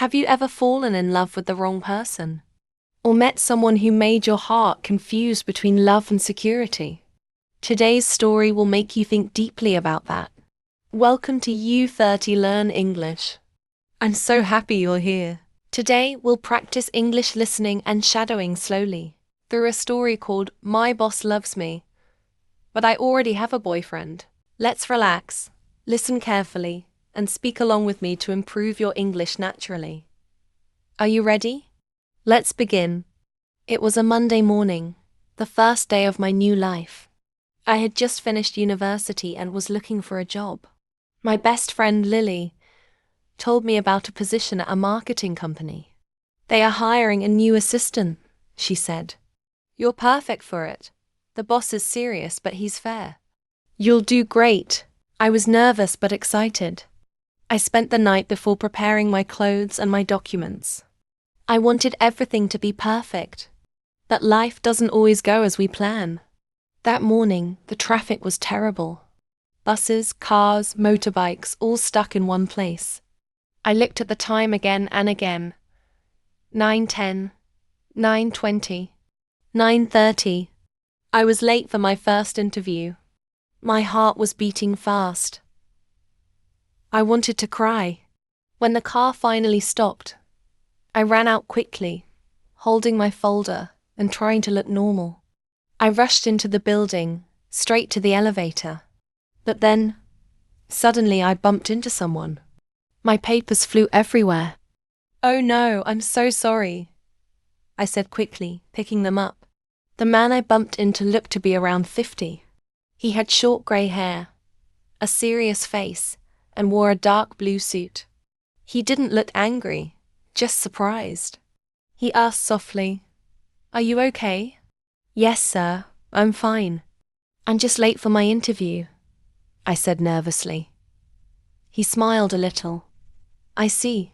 Have you ever fallen in love with the wrong person? Or met someone who made your heart confused between love and security? Today's story will make you think deeply about that. Welcome to U30 Learn English. I'm so happy you're here. Today we'll practice English listening and shadowing slowly through a story called My Boss Loves Me, but I already have a boyfriend. Let's relax, listen carefully, and speak along with me to improve your English naturally. Are you ready? Let's begin. It was a Monday morning, the first day of my new life. I had just finished university and was looking for a job. My best friend Lily told me about a position at a marketing company. They are hiring a new assistant, she said. You're perfect for it. The boss is serious, but he's fair. You'll do great. I was nervous but excited. I spent the night before preparing my clothes and my documents. I wanted everything to be perfect. But life doesn't always go as we plan. That morning, the traffic was terrible. Buses, cars, motorbikes, all stuck in one place. I looked at the time again and again. 9:10, 9:20, 9:30. I was late for my first interview. My heart was beating fast. I wanted to cry. When the car finally stopped, I ran out quickly, holding my folder and trying to look normal. I rushed into the building, straight to the elevator. But then, suddenly I bumped into someone. My papers flew everywhere. Oh no, I'm so sorry, I said quickly, picking them up. The man I bumped into looked to be around 50. He had short grey hair, a serious face, and wore a dark blue suit. He didn't look angry, just surprised. He asked softly, "Are you okay?" "Yes, sir, I'm fine. I'm just late for my interview," I said nervously. He smiled a little. "I see.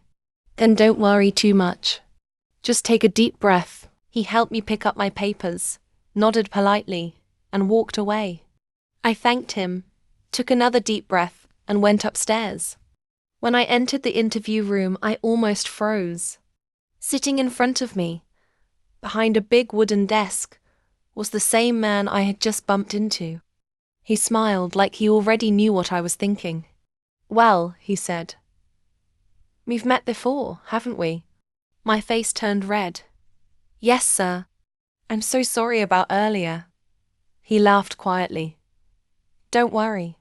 Then don't worry too much. Just take a deep breath." He helped me pick up my papers, nodded politely, and walked away. I thanked him, took another deep breath, and went upstairs. When I entered the interview room, I almost froze. Sitting in front of me, behind a big wooden desk, was the same man I had just bumped into. He smiled like he already knew what I was thinking. "Well," he said, "we've met before, haven't we?" My face turned red. "Yes, sir. I'm so sorry about earlier." He laughed quietly. "Don't worry.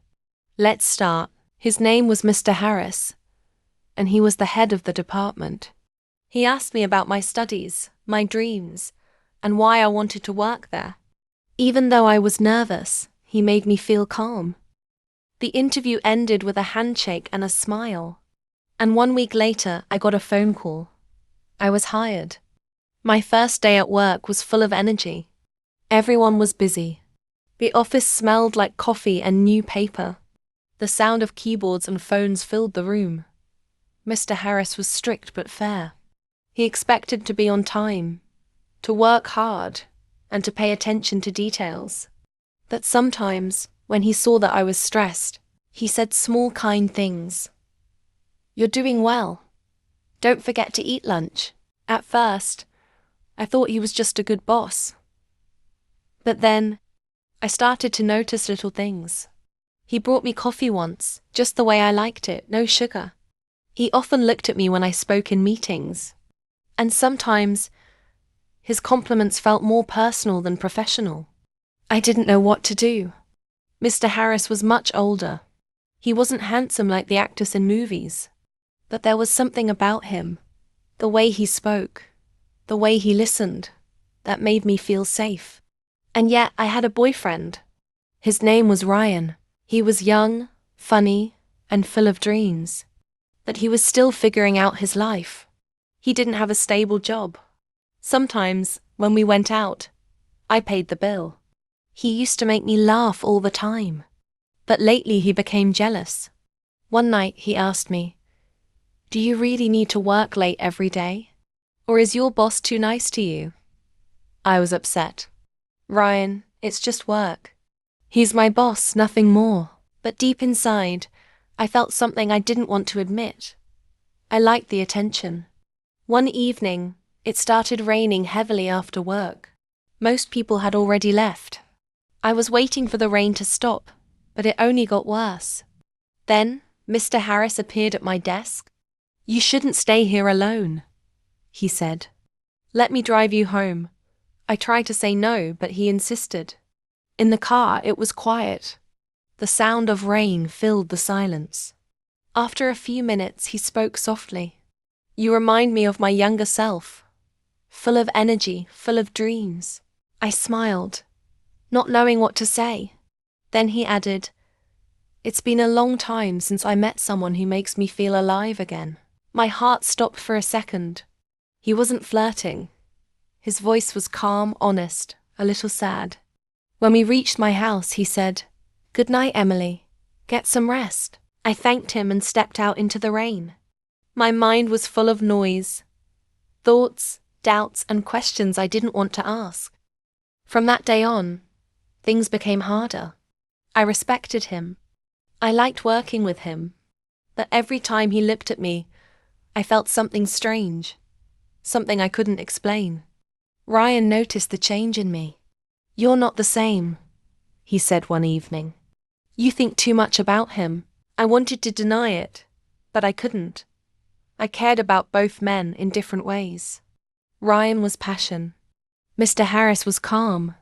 Let's start." His name was Mr. Harris, and he was the head of the department. He asked me about my studies, my dreams, and why I wanted to work there. Even though I was nervous, he made me feel calm. The interview ended with a handshake and a smile. And 1 week later, I got a phone call. I was hired. My first day at work was full of energy. Everyone was busy. The office smelled like coffee and new paper. The sound of keyboards and phones filled the room. Mr. Harris was strict but fair. He expected to be on time, to work hard, and to pay attention to details. But sometimes, when he saw that I was stressed, he said small kind things. "You're doing well. Don't forget to eat lunch." At first, I thought he was just a good boss. But then, I started to notice little things. He brought me coffee once, just the way I liked it, no sugar. He often looked at me when I spoke in meetings. And sometimes, his compliments felt more personal than professional. I didn't know what to do. Mr. Harris was much older. He wasn't handsome like the actors in movies. But there was something about him, the way he spoke, the way he listened, that made me feel safe. And yet I had a boyfriend. His name was Ryan. He was young, funny, and full of dreams. But he was still figuring out his life. He didn't have a stable job. Sometimes, when we went out, I paid the bill. He used to make me laugh all the time. But lately he became jealous. One night he asked me, "Do you really need to work late every day? Or is your boss too nice to you?" I was upset. "Ryan, it's just work. He's my boss, nothing more." But deep inside, I felt something I didn't want to admit. I liked the attention. One evening, it started raining heavily after work. Most people had already left. I was waiting for the rain to stop, but it only got worse. Then, Mr. Harris appeared at my desk. "You shouldn't stay here alone," he said. "Let me drive you home." I tried to say no, but he insisted. In the car, it was quiet. The sound of rain filled the silence. After a few minutes, he spoke softly. "You remind me of my younger self. Full of energy, full of dreams." I smiled, not knowing what to say. Then he added, "It's been a long time since I met someone who makes me feel alive again." My heart stopped for a second. He wasn't flirting. His voice was calm, honest, a little sad. When we reached my house, he said, "Good night, Emily. Get some rest." I thanked him and stepped out into the rain. My mind was full of noise, thoughts, doubts, and questions I didn't want to ask. From that day on, things became harder. I respected him. I liked working with him. But every time he looked at me, I felt something strange, something I couldn't explain. Ryan noticed the change in me. "You're not the same," he said one evening. "You think too much about him." I wanted to deny it, but I couldn't. I cared about both men in different ways. Ryan was passion. Mr. Harris was calm.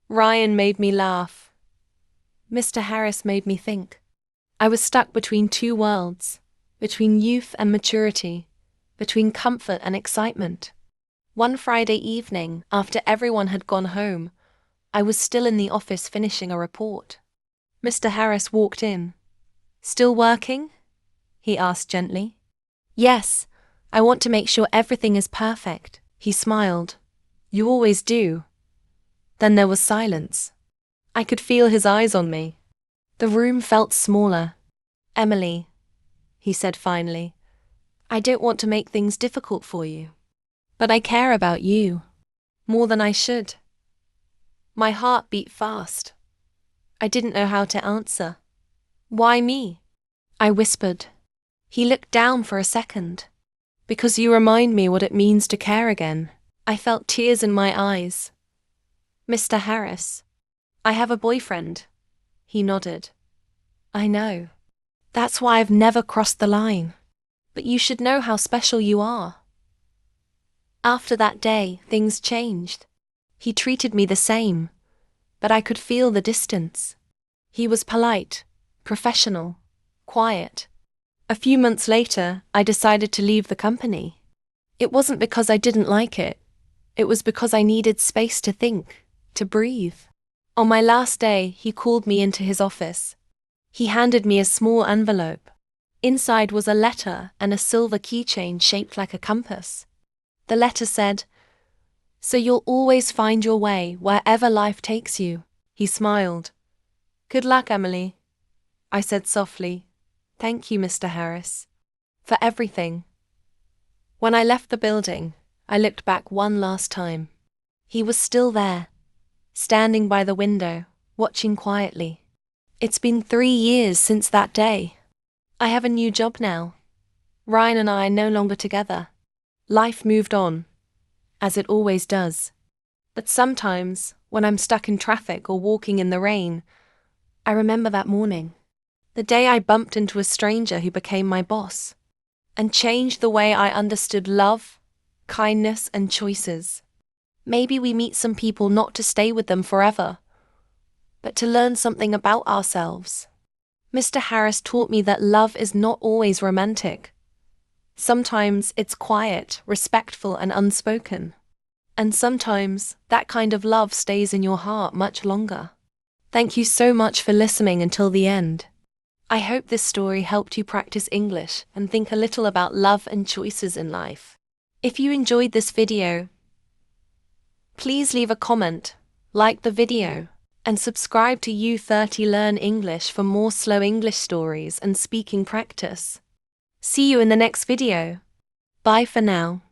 Ryan made me laugh. Mr. Harris made me think. I was stuck between two worlds, between youth and maturity, between comfort and excitement. One Friday evening, after everyone had gone home, I was still in the office finishing a report. Mr. Harris walked in. "Still working?" he asked gently. "Yes, I want to make sure everything is perfect," he smiled. "You always do." Then there was silence. I could feel his eyes on me. The room felt smaller. "Emily," he said finally, "I don't want to make things difficult for you. But I care about you. More than I should." My heart beat fast. I didn't know how to answer. "Why me?" I whispered. He looked down for a second. "Because you remind me what it means to care again." I felt tears in my eyes. "Mr. Harris, I have a boyfriend." He nodded. "I know. That's why I've never crossed the line. But you should know how special you are." After that day, things changed. He treated me the same, but I could feel the distance. He was polite, professional, quiet. A few months later, I decided to leave the company. It wasn't because I didn't like it. It was because I needed space to think, to breathe. On my last day, he called me into his office. He handed me a small envelope. Inside was a letter and a silver keychain shaped like a compass. The letter said, "So you'll always find your way wherever life takes you." He smiled. "Good luck, Emily," I said softly. "Thank you, Mr. Harris, for everything." When I left the building, I looked back one last time. He was still there, standing by the window, watching quietly. It's been 3 years since that day. I have a new job now. Ryan and I are no longer together. Life moved on, as it always does. But sometimes, when I'm stuck in traffic or walking in the rain, I remember that morning. The day I bumped into a stranger who became my boss, and changed the way I understood love, kindness, and choices. Maybe we meet some people not to stay with them forever, but to learn something about ourselves. Mr. Harris taught me that love is not always romantic. Sometimes it's quiet, respectful, and unspoken. And sometimes that kind of love stays in your heart much longer. Thank you so much for listening until the end. I hope this story helped you practice English and think a little about love and choices in life. If you enjoyed this video, please leave a comment, like the video, and subscribe to U30 Learn English for more slow English stories and speaking practice. See you in the next video. Bye for now.